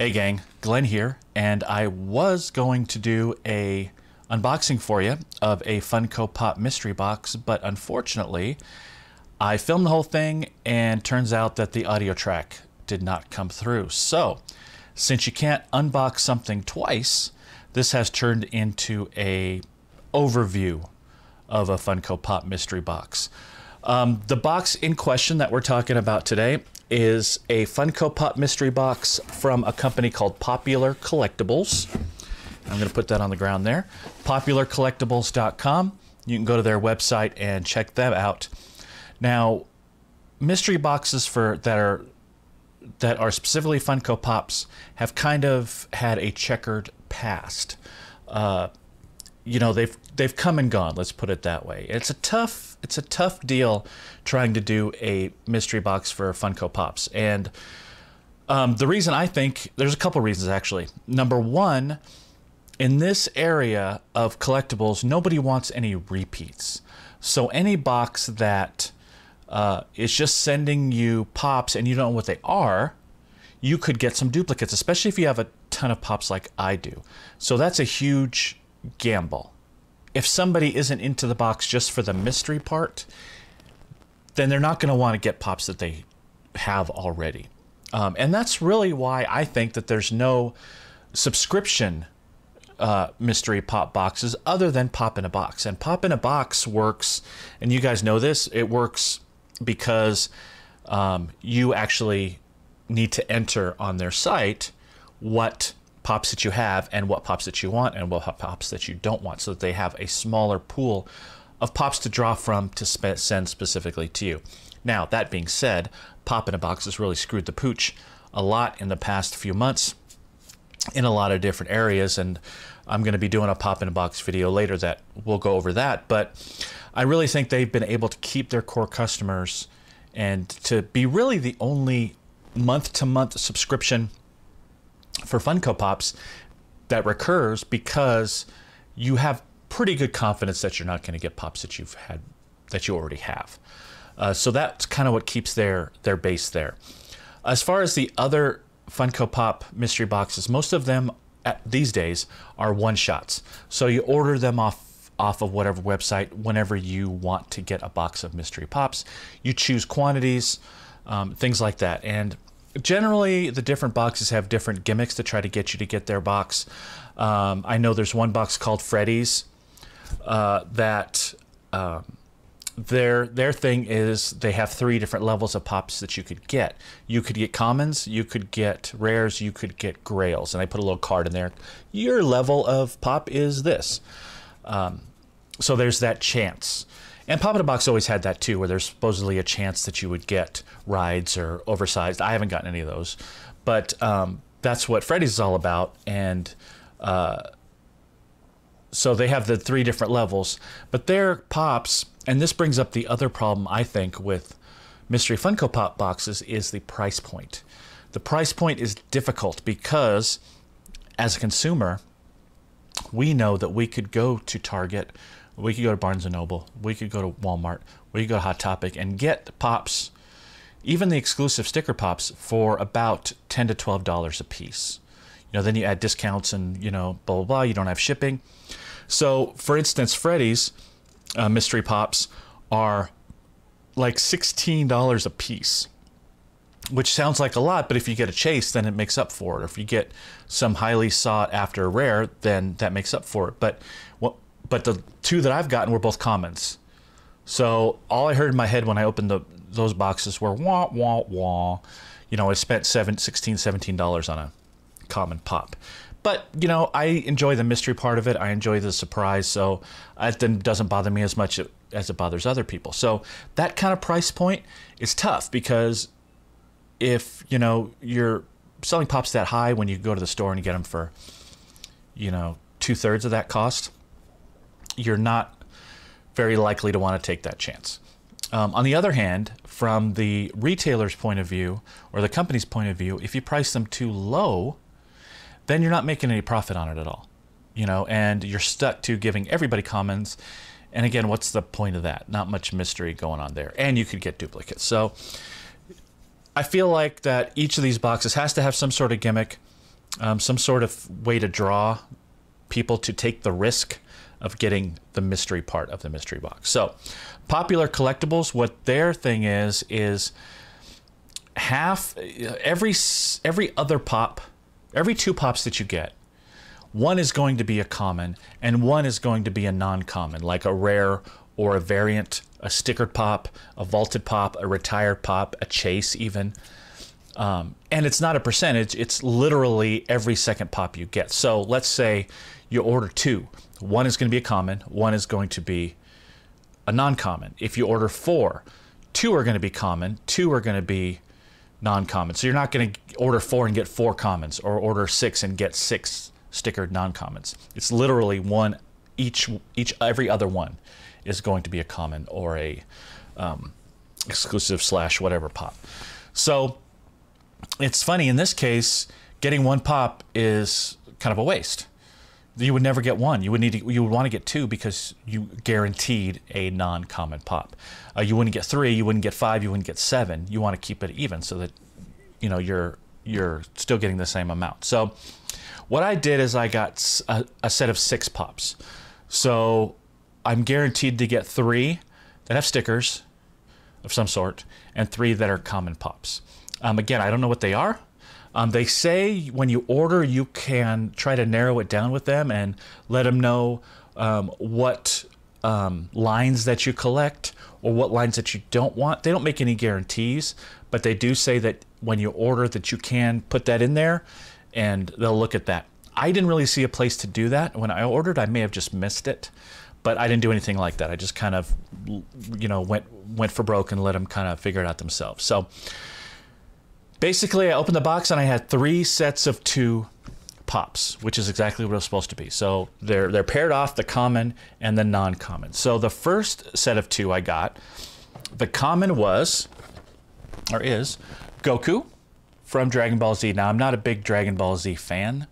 Hey gang, Glenn here, and I was going to do a unboxing for you of a Funko Pop mystery box, but unfortunately, I filmed the whole thing and turns out that the audio track did not come through. So, since you can't unbox something twice, this has turned into a overview of a Funko Pop mystery box. The box in question that we're talking about today is a Funko Pop mystery box from a company called Popular Collectibles. I'm going to put that on the ground there. Popularcollectibles.com. You can go to their website and check them out. Now, mystery boxes that are specifically Funko Pops have kind of had a checkered past. You know, they've come and gone, let's put it that way. It's a tough deal trying to do a mystery box for Funko Pops. And the reason, I think, there's a couple reasons actually. Number one, in this area of collectibles, nobody wants any repeats. So any box that is just sending you Pops and you don't know what they are, you could get some duplicates, especially if you have a ton of Pops like I do. So that's a huge gamble. If somebody isn't into the box just for the mystery part, then they're not going to want to get Pops that they have already. And that's really why I think that there's no subscription mystery Pop boxes other than Pop in a Box. And Pop in a Box works, and you guys know this, it works because you actually need to enter on their site what Pops that you have and what Pops that you want and what Pops that you don't want, so that they have a smaller pool of Pops to draw from to send specifically to you. Now, that being said, Pop in a Box has really screwed the pooch a lot in the past few months in a lot of different areas, and I'm going to be doing a Pop in a Box video later that we'll go over that. But I really think they've been able to keep their core customers and to be really the only month-to-month subscription for Funko Pops that recurs, because you have pretty good confidence that you're not going to get Pops that you already have. So that's kind of what keeps their base there. As far as the other Funko Pop mystery boxes, most of them these days are one-shots. So you order them off of whatever website whenever you want to get a box of mystery Pops. You choose quantities, things like that. And generally, the different boxes have different gimmicks to try to get you to get their box. I know there's one box called Freddy's that their thing is they have 3 different levels of Pops that you could get. You could get commons, you could get rares, you could get grails. And I put a little card in there. Your level of Pop is this. So there's that chance. And Pop in a Box always had that too, where there's supposedly a chance that you would get rides or oversized. I haven't gotten any of those, but that's what Freddy's is all about. And so they have the 3 different levels, but their Pops, and this brings up the other problem I think with mystery Funko Pop boxes, is the price point. The price point is difficult because as a consumer, we know that we could go to Target, we could go to Barnes & Noble, we could go to Walmart, we could go to Hot Topic and get Pops, even the exclusive sticker Pops, for about $10 to $12 a piece. You know, then you add discounts and, you know, blah, blah, blah, you don't have shipping. So, for instance, Freddy's mystery Pops are like $16 a piece, which sounds like a lot, but if you get a chase, then it makes up for it. Or if you get some highly sought after rare, then that makes up for it. But the 2 that I've gotten were both commons. So all I heard in my head when I opened those boxes were wah, wah, wah. You know, I spent $16, $17 on a common Pop. But, you know, I enjoy the mystery part of it. I enjoy the surprise. So it then doesn't bother me as much as it bothers other people. So that kind of price point is tough, because if, you know, you're selling Pops that high when you go to the store and you get them for, you know, 2/3 of that cost, you're not very likely to want to take that chance. On the other hand, from the retailer's point of view or the company's point of view, if you price them too low, then you're not making any profit on it at all, you know, and you're stuck to giving everybody commons. And again, what's the point of that? Not much mystery going on there. And you could get duplicates. So I feel like that each of these boxes has to have some sort of gimmick. some sort of way to draw people to take the risk of getting the mystery part of the mystery box. So Popular Collectibles, what their thing is half every other pop, every 2 pops that you get, one is going to be a common and one is going to be a non-common, like a rare or a variant, a stickered pop, a vaulted pop, a retired pop, a chase even. And it's not a percentage, it's literally every second pop you get. So let's say you order 2. One is going to be a common, one is going to be a non-common. If you order 4, 2 are going to be common, 2 are going to be non-common. So you're not going to order 4 and get 4 commons, or order 6 and get 6 stickered non-commons. It's literally one, every other one is going to be a common or a exclusive / whatever pop. So it's funny, in this case, getting 1 pop is kind of a waste. You would never get 1. You would want to get 2 because you guaranteed a non-common pop. You wouldn't get 3. You wouldn't get 5. You wouldn't get 7. You want to keep it even so that you're still getting the same amount. So what I did is I got a set of 6 pops. So I'm guaranteed to get 3 that have stickers of some sort and 3 that are common pops. Again, I don't know what they are. They say when you order, you can try to narrow it down with them and let them know what lines that you collect or what lines that you don't want. They don't make any guarantees, but they do say that when you order that you can put that in there and they'll look at that. I didn't really see a place to do that. When I ordered, I may have just missed it, but I didn't do anything like that. I just kind of, went for broke and let them kind of figure it out themselves. So basically, I opened the box and I had 3 sets of 2 pops, which is exactly what it was supposed to be. So they're paired off, the common and the non-common. So the first set of 2 I got, the common is Goku from Dragon Ball Z. Now, I'm not a big Dragon Ball Z fan,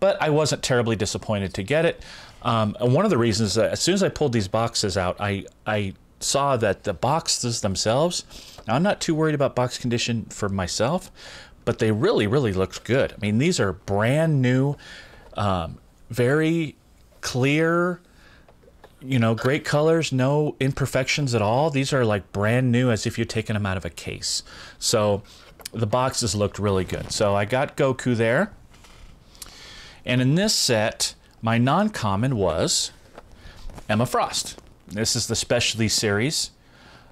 but I wasn't terribly disappointed to get it. And one of the reasons that as soon as I pulled these boxes out, I saw that the boxes themselves, now I'm not too worried about box condition for myself, but they really, really looked good. I mean, these are brand new, very clear, great colors, no imperfections at all. These are like brand new, as if you'd taken them out of a case. So the boxes looked really good. So I got Goku there. And in this set, my non-common was Emma Frost. This is the Specialty Series,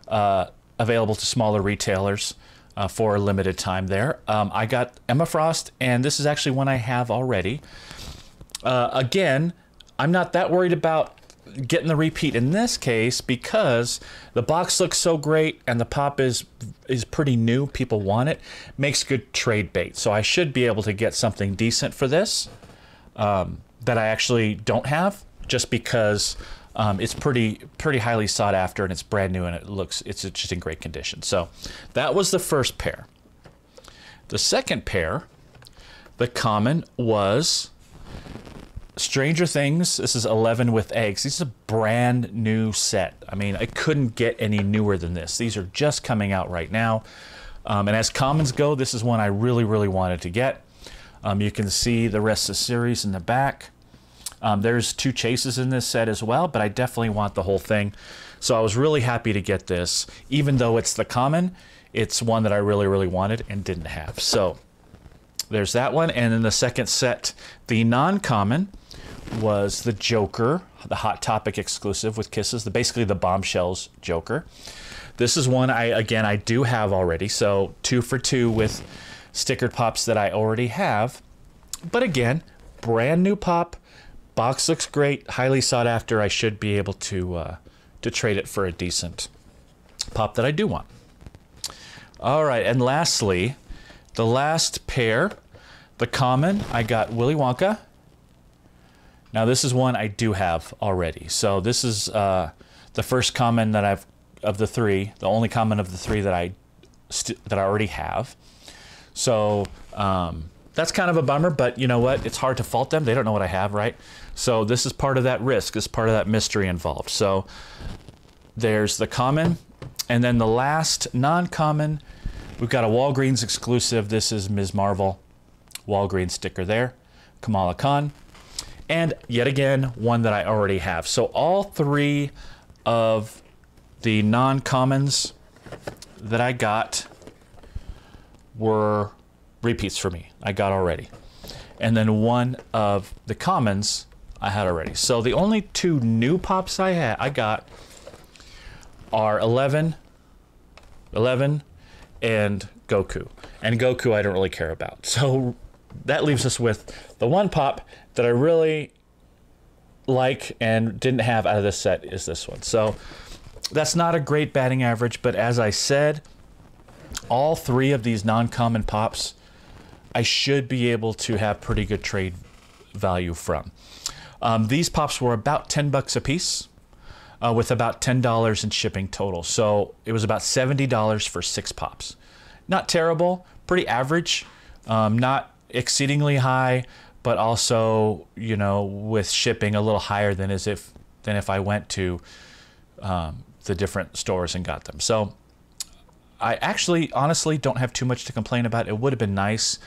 available to smaller retailers for a limited time there. I got Emma Frost, and this is actually one I have already. Again, I'm not that worried about getting the repeat in this case because the box looks so great and the pop is pretty new. People want it. Makes good trade bait. So I should be able to get something decent for this that I actually don't have, just because it's pretty highly sought after and it's brand new and it's just in great condition. So that was the first pair. The second pair, the common, was Stranger Things. This is 11 with Eggs. This is a brand new set. I mean, I couldn't get any newer than this. These are just coming out right now. And as commons go, this is one I really, really wanted to get. You can see the rest of the series in the back. There's 2 chases in this set as well, but I definitely want the whole thing. So I was really happy to get this. Even though it's the common, it's one that I really, really wanted and didn't have. So there's that one. And in the second set, the non-common was the Joker, the Hot Topic exclusive with Kisses, basically the Bombshells Joker. This is one I do have already. So 2 for 2 with stickered pops that I already have. But again, brand new pop. Box looks great, highly sought after. I should be able to trade it for a decent pop that I do want. All right, and lastly, the last pair, the common, I got Willy Wonka. Now this is one I do have already. So this is the first common that of the 3, the only common of the 3 that I already have. So that's kind of a bummer, but you know what? It's hard to fault them. They don't know what I have, right? So this is part of that risk. It's part of that mystery involved. So there's the common. And then the last non-common, we've got a Walgreens exclusive. This is Ms. Marvel Walgreens sticker there, Kamala Khan, and yet again, one that I already have. So all three of the non-commons that I got were repeats for me. I got already. And then one of the commons I had already. So the only two new pops I got are 11 and Goku. And Goku I don't really care about. So that leaves us with the one pop that I really like and didn't have out of this set is this one. So that's not a great batting average, but as I said, all three of these non-common pops I should be able to have pretty good trade value from. These pops were about $10 a piece, with about $10 in shipping total. So it was about $70 for 6 pops. Not terrible, pretty average, not exceedingly high, but also, you know, with shipping a little higher than if I went to the different stores and got them. So I actually honestly don't have too much to complain about. It would have been nice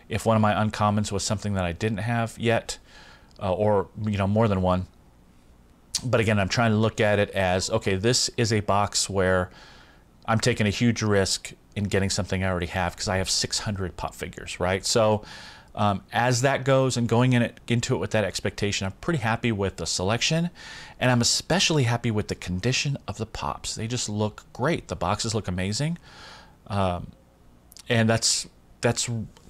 if one of my uncommons was something that I didn't have yet, or, you know, more than one. But again, I'm trying to look at it as, okay, this is a box where I'm taking a huge risk in getting something I already have because I have 600 pop figures, right? So as that goes and going into it with that expectation, I'm pretty happy with the selection, and I'm especially happy with the condition of the pops. They just look great. The boxes look amazing, and that's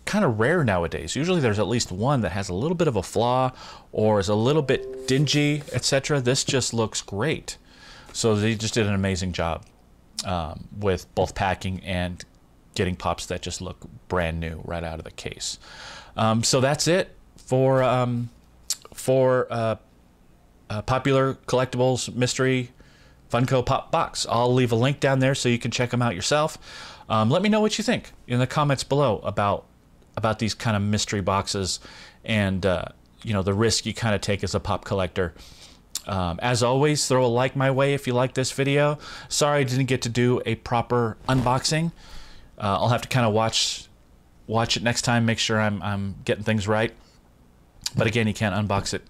kind of rare nowadays. Usually there's at least one that has a little bit of a flaw or is a little bit dingy, etc. This just looks great. So they just did an amazing job with both packing and getting pops that just look brand new right out of the case. So that's it for Popular Collectibles Mystery Funko Pop Box. I'll leave a link down there so you can check them out yourself. Let me know what you think in the comments below about these kind of mystery boxes and you know, the risk you kind of take as a pop collector. As always, throw a like my way if you like this video. Sorry I didn't get to do a proper unboxing. I'll have to kind of watch it next time, make sure I'm getting things right. But again, you can't unbox it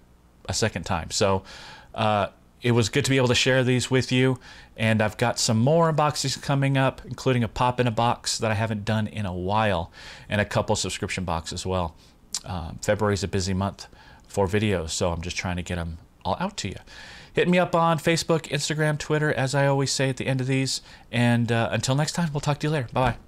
a second time. So it was good to be able to share these with you, and I've got some more unboxings coming up, including a pop in a box that I haven't done in a while, and a couple subscription boxes as well. February is a busy month for videos, so I'm just trying to get them all out to you. Hit me up on Facebook, Instagram, Twitter, as I always say at the end of these, and until next time, we'll talk to you later. Bye-bye.